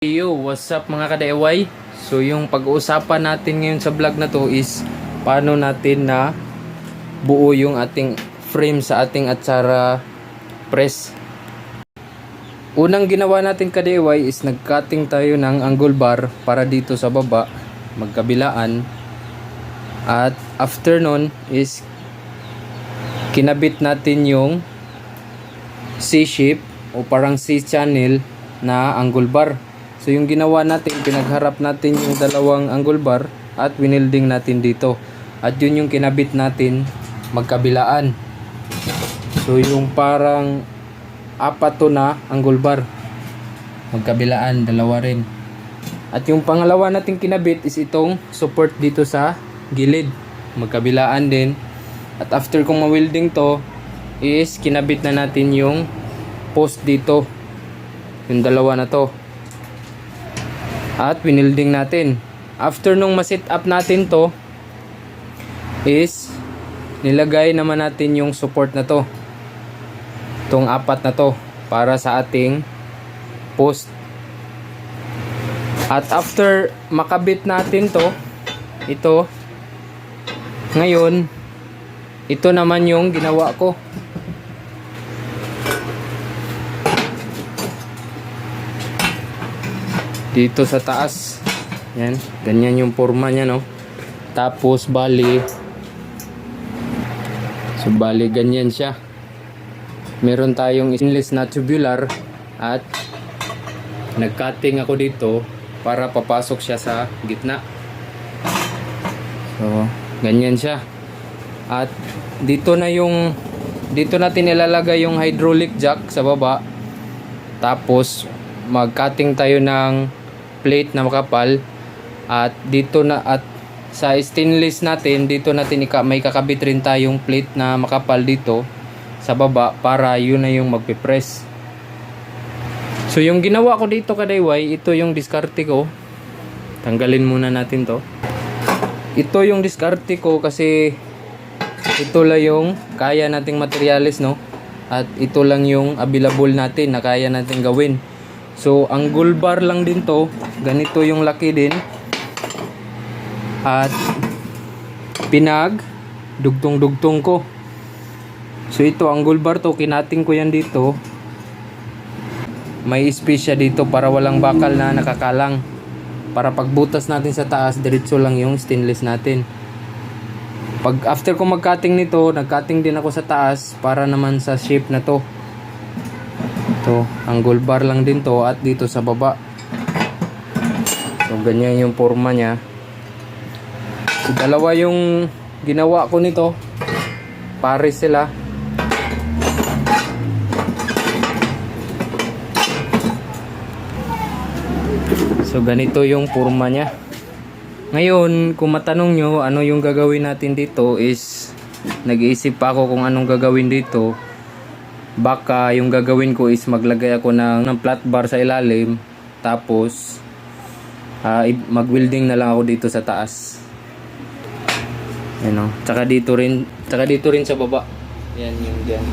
Yo, what's up mga ka-DIY? So yung pag-uusapan natin ngayon sa vlog na to is paano natin na buo yung ating frame sa ating atsara press. Unang ginawa natin ka-DIY is nag-cutting tayo ng angle bar para dito sa baba, magkabilaan. At after nun is kinabit natin yung C-shape o parang C-channel na angle bar. So yung ginawa natin, pinagharap natin yung dalawang angle bar at winilding natin dito. At yun yung kinabit natin magkabilaan. So yung parang apat to na angle bar magkabilaan, dalawa rin. At yung pangalawa natin kinabit is itong support dito sa gilid, magkabilaan din. At after kong ma-welding to is kinabit na natin yung post dito, yung dalawa na to. At winilding natin. After nung ma-set up natin to is nilagay naman natin yung support na to, itong apat na to, para sa ating post. At after makabit natin to, ito ngayon, ito naman yung ginawa ko. Dito sa taas, yan, ganyan yung forma nya, no? Tapos bali ganyan siya. Meron tayong stainless na tubular at nag-cutting ako dito para papasok siya sa gitna. So ganyan siya. At dito natin ilalagay yung hydraulic jack sa baba. Tapos mag-cutting tayo ng plate na makapal, at dito na, at sa stainless natin dito natin may kakabit rin tayong plate na makapal dito sa baba para yun na yung magpipress. So yung ginawa ko dito ka-DIY, ito yung diskarte ko. Tanggalin muna natin to. Ito yung diskarte ko kasi ito lang yung kaya nating materials, no? At ito lang yung available natin na kaya natin gawin. So angle bar lang din to, ganito yung laki din. At pinag dugtong ko. So ito angle bar to, kinating ko yan dito. May space siya dito para walang bakal na nakakalang. Para pagbutas natin sa taas, diretso lang yung stainless natin. Pag after ko mag-cutting nito, nag-cutting din ako sa taas para naman sa shape na to. Ito, angle bar lang din to, at dito sa baba. So ganyan yung forma nya. So dalawa yung ginawa ko nito, pares sila. So ganito yung forma nya. Ngayon, kung matanong nyo ano yung gagawin natin dito, is nag-iisip pa ako kung anong gagawin dito. Baka yung gagawin ko is maglagay ako ng flat bar sa ilalim, tapos mag-welding na lang ako dito sa taas. Tsaka dito rin sa baba. Yan yung diyan.